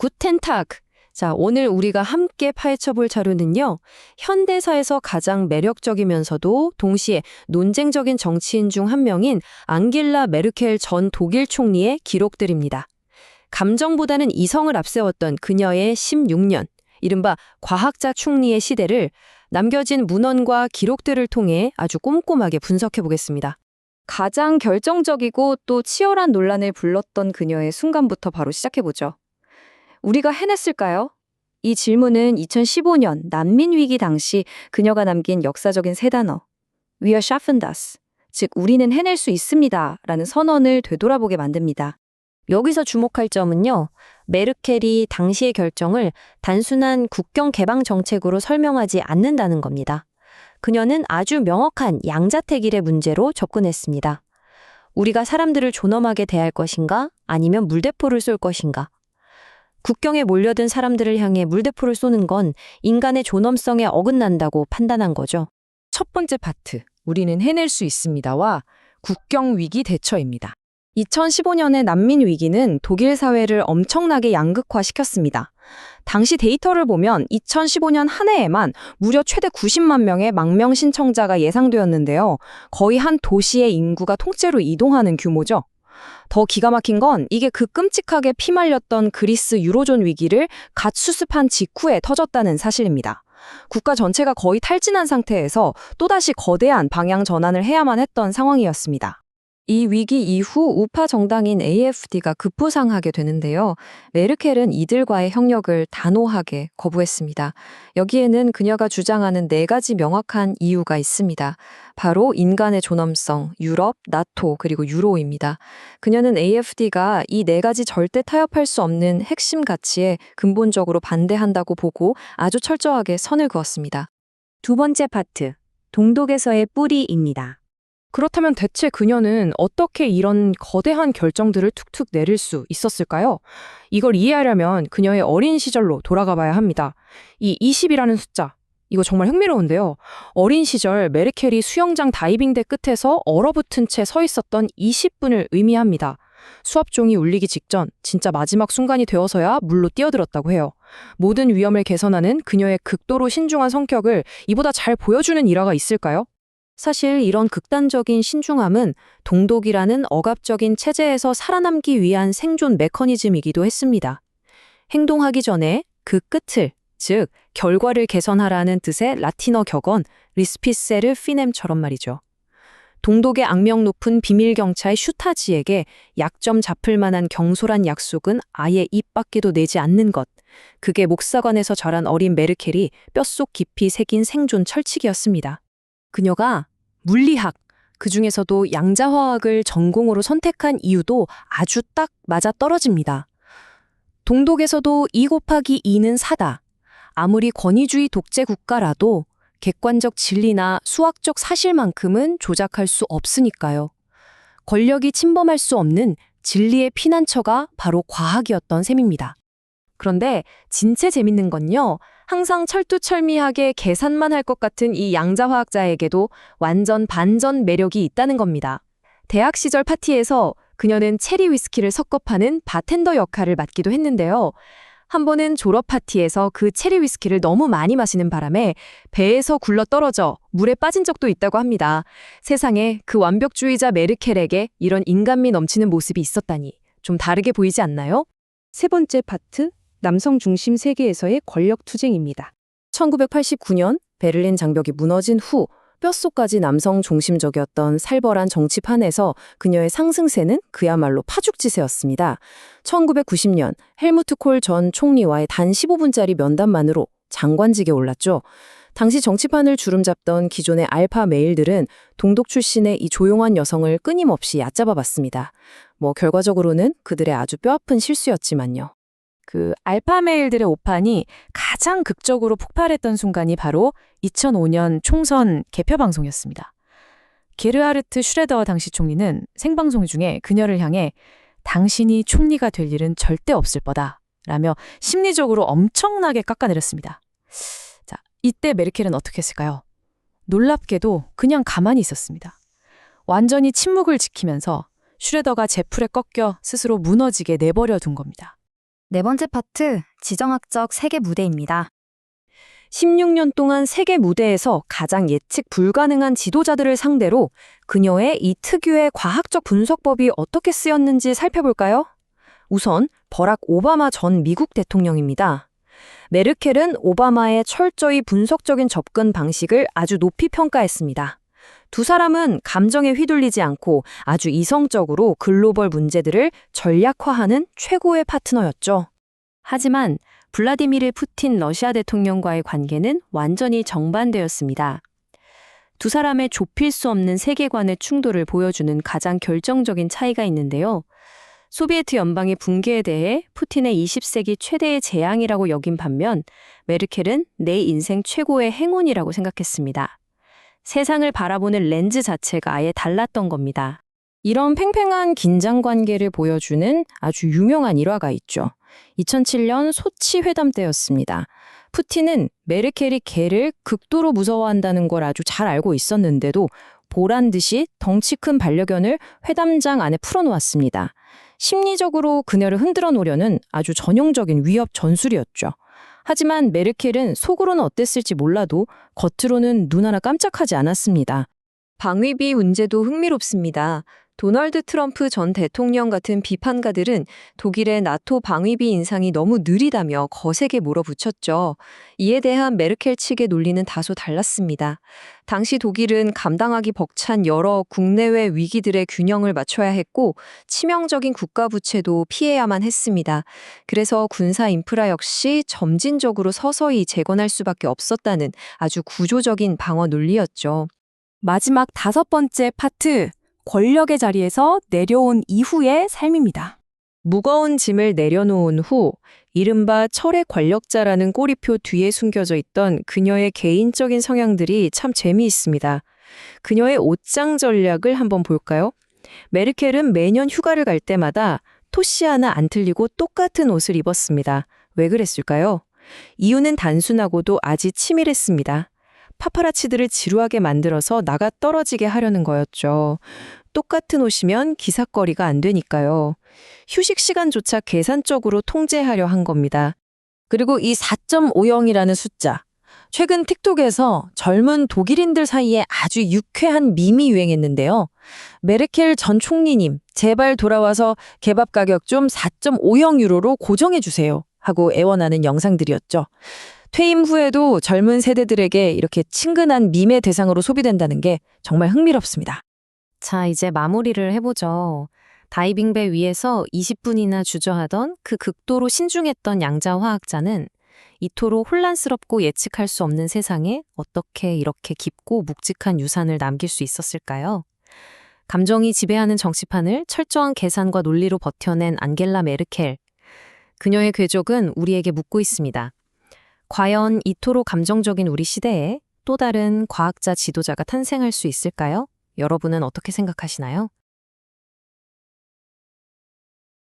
구텐타그. 자, 오늘 우리가 함께 파헤쳐볼 자료는요. 현대사에서 가장 매력적이면서도 동시에 논쟁적인 정치인 중 한 명인 앙겔라 메르켈 전 독일 총리의 기록들입니다. 감정보다는 이성을 앞세웠던 그녀의 16년, 이른바 과학자 총리의 시대를 남겨진 문헌과 기록들을 통해 아주 꼼꼼하게 분석해 보겠습니다. 가장 결정적이고 또 치열한 논란을 불렀던 그녀의 순간부터 바로 시작해보죠. 우리가 해냈을까요? 이 질문은 2015년 난민위기 당시 그녀가 남긴 역사적인 세 단어 Wir schaffen das, 즉 우리는 해낼 수 있습니다 라는 선언을 되돌아보게 만듭니다. 여기서 주목할 점은요. 메르켈이 당시의 결정을 단순한 국경 개방 정책으로 설명하지 않는다는 겁니다. 그녀는 아주 명확한 양자택일의 문제로 접근했습니다. 우리가 사람들을 존엄하게 대할 것인가 아니면 물대포를 쏠 것인가. 국경에 몰려든 사람들을 향해 물대포를 쏘는 건 인간의 존엄성에 어긋난다고 판단한 거죠. 첫 번째 파트, 우리는 해낼 수 있습니다와 국경 위기 대처입니다. 2015년의 난민 위기는 독일 사회를 엄청나게 양극화시켰습니다. 당시 데이터를 보면 2015년 한 해에만 무려 최대 90만 명의 망명 신청자가 예상되었는데요. 거의 한 도시의 인구가 통째로 이동하는 규모죠. 더 기가 막힌 건 이게 그 끔찍하게 피말렸던 그리스 유로존 위기를 갓 수습한 직후에 터졌다는 사실입니다. 국가 전체가 거의 탈진한 상태에서 또다시 거대한 방향 전환을 해야만 했던 상황이었습니다. 이 위기 이후 우파 정당인 AfD가 급부상하게 되는데요. 메르켈은 이들과의 협력을 단호하게 거부했습니다. 여기에는 그녀가 주장하는 4가지 명확한 이유가 있습니다. 바로 인간의 존엄성, 유럽, 나토, 그리고 유로입니다. 그녀는 AfD가 이 4가지 절대 타협할 수 없는 핵심 가치에 근본적으로 반대한다고 보고 아주 철저하게 선을 그었습니다. 두 번째 파트, 동독에서의 뿌리입니다. 그렇다면 대체 그녀는 어떻게 이런 거대한 결정들을 툭툭 내릴 수 있었을까요? 이걸 이해하려면 그녀의 어린 시절로 돌아가 봐야 합니다. 이 20이라는 숫자, 이거 정말 흥미로운데요. 어린 시절 메르켈이 수영장 다이빙대 끝에서 얼어붙은 채 서 있었던 20분을 의미합니다. 수압종이 울리기 직전 진짜 마지막 순간이 되어서야 물로 뛰어들었다고 해요. 모든 위험을 개선하는 그녀의 극도로 신중한 성격을 이보다 잘 보여주는 일화가 있을까요? 사실 이런 극단적인 신중함은 동독이라는 억압적인 체제에서 살아남기 위한 생존 메커니즘이기도 했습니다. 행동하기 전에 그 끝을, 즉 결과를 개선하라는 뜻의 라틴어 격언 리스피세르 피넴처럼 말이죠. 동독의 악명 높은 비밀경찰 슈타지에게 약점 잡힐 만한 경솔한 약속은 아예 입 밖에도 내지 않는 것. 그게 목사관에서 자란 어린 메르켈이 뼛속 깊이 새긴 생존 철칙이었습니다. 그녀가 물리학, 그중에서도 양자화학을 전공으로 선택한 이유도 아주 딱 맞아 떨어집니다. 동독에서도 2 곱하기 2는 4다. 아무리 권위주의 독재 국가라도 객관적 진리나 수학적 사실만큼은 조작할 수 없으니까요. 권력이 침범할 수 없는 진리의 피난처가 바로 과학이었던 셈입니다. 그런데 진짜 재밌는 건요. 항상 철두철미하게 계산만 할 것 같은 이 양자화학자에게도 완전 반전 매력이 있다는 겁니다. 대학 시절 파티에서 그녀는 체리 위스키를 섞어 파는 바텐더 역할을 맡기도 했는데요. 한 번은 졸업 파티에서 그 체리 위스키를 너무 많이 마시는 바람에 배에서 굴러 떨어져 물에 빠진 적도 있다고 합니다. 세상에 그 완벽주의자 메르켈에게 이런 인간미 넘치는 모습이 있었다니 좀 다르게 보이지 않나요? 세 번째 파트, 남성 중심 세계에서의 권력 투쟁입니다. 1989년 베를린 장벽이 무너진 후 뼛속까지 남성 중심적이었던 살벌한 정치판에서 그녀의 상승세는 그야말로 파죽지세였습니다. 1990년 헬무트 콜 전 총리와의 단 15분짜리 면담만으로 장관직에 올랐죠. 당시 정치판을 주름잡던 기존의 알파 메일들은 동독 출신의 이 조용한 여성을 끊임없이 얕잡아봤습니다. 결과적으로는 그들의 아주 뼈아픈 실수였지만요. 그 알파 메일들의 오판이 가장 극적으로 폭발했던 순간이 바로 2005년 총선 개표 방송이었습니다. 게르하르트 슈레더 당시 총리는 생방송 중에 그녀를 향해 당신이 총리가 될 일은 절대 없을 거다 라며 심리적으로 엄청나게 깎아내렸습니다. 자, 이때 메르켈은 어떻게 했을까요? 놀랍게도 그냥 가만히 있었습니다. 완전히 침묵을 지키면서 슈레더가 제풀에 꺾여 스스로 무너지게 내버려 둔 겁니다. 네 번째 파트, 지정학적 세계 무대입니다. 16년 동안 세계 무대에서 가장 예측 불가능한 지도자들을 상대로 그녀의 이 특유의 과학적 분석법이 어떻게 쓰였는지 살펴볼까요? 우선 버락 오바마 전 미국 대통령입니다. 메르켈은 오바마의 철저히 분석적인 접근 방식을 아주 높이 평가했습니다. 두 사람은 감정에 휘둘리지 않고 아주 이성적으로 글로벌 문제들을 전략화하는 최고의 파트너였죠. 하지만 블라디미르 푸틴 러시아 대통령과의 관계는 완전히 정반대였습니다. 두 사람의 좁힐 수 없는 세계관의 충돌을 보여주는 가장 결정적인 차이가 있는데요. 소비에트 연방의 붕괴에 대해 푸틴의 20세기 최대의 재앙이라고 여긴 반면 메르켈은 내 인생 최고의 행운이라고 생각했습니다. 세상을 바라보는 렌즈 자체가 아예 달랐던 겁니다. 이런 팽팽한 긴장 관계를 보여주는 아주 유명한 일화가 있죠. 2007년 소치 회담 때였습니다. 푸틴은 메르켈이 개를 극도로 무서워한다는 걸 아주 잘 알고 있었는데도 보란 듯이 덩치 큰 반려견을 회담장 안에 풀어놓았습니다. 심리적으로 그녀를 흔들어 놓으려는 아주 전형적인 위협 전술이었죠. 하지만 메르켈은 속으로는 어땠을지 몰라도 겉으로는 눈 하나 깜짝하지 않았습니다. 방위비 문제도 흥미롭습니다. 도널드 트럼프 전 대통령 같은 비판가들은 독일의 나토 방위비 인상이 너무 느리다며 거세게 몰아붙였죠. 이에 대한 메르켈 측의 논리는 다소 달랐습니다. 당시 독일은 감당하기 벅찬 여러 국내외 위기들의 균형을 맞춰야 했고 치명적인 국가 부채도 피해야만 했습니다. 그래서 군사 인프라 역시 점진적으로 서서히 재건할 수밖에 없었다는 아주 구조적인 방어 논리였죠. 마지막 5번째 파트, 권력의 자리에서 내려온 이후의 삶입니다. 무거운 짐을 내려놓은 후 이른바 철의 권력자라는 꼬리표 뒤에 숨겨져 있던 그녀의 개인적인 성향들이 참 재미있습니다. 그녀의 옷장 전략을 한번 볼까요? 메르켈은 매년 휴가를 갈 때마다 토시 하나 안 틀리고 똑같은 옷을 입었습니다. 왜 그랬을까요? 이유는 단순하고도 아주 치밀했습니다. 파파라치들을 지루하게 만들어서 나가 떨어지게 하려는 거였죠. 똑같은 옷이면 기사거리가 안 되니까요. 휴식 시간조차 계산적으로 통제하려 한 겁니다. 그리고 이 4.50이라는 숫자. 최근 틱톡에서 젊은 독일인들 사이에 아주 유쾌한 밈이 유행했는데요. 메르켈 전 총리님, 제발 돌아와서 케밥 가격 좀 4.50 유로로 고정해 주세요. 하고 애원하는 영상들이었죠. 퇴임 후에도 젊은 세대들에게 이렇게 친근한 밈의 대상으로 소비된다는 게 정말 흥미롭습니다. 자, 이제 마무리를 해보죠. 다이빙배 위에서 20분이나 주저하던 그 극도로 신중했던 양자 화학자는 이토록 혼란스럽고 예측할 수 없는 세상에 어떻게 이렇게 깊고 묵직한 유산을 남길 수 있었을까요? 감정이 지배하는 정치판을 철저한 계산과 논리로 버텨낸 앙겔라 메르켈. 그녀의 궤적은 우리에게 묻고 있습니다. 과연 이토록 감정적인 우리 시대에 또 다른 과학자 지도자가 탄생할 수 있을까요? 여러분은 어떻게 생각하시나요?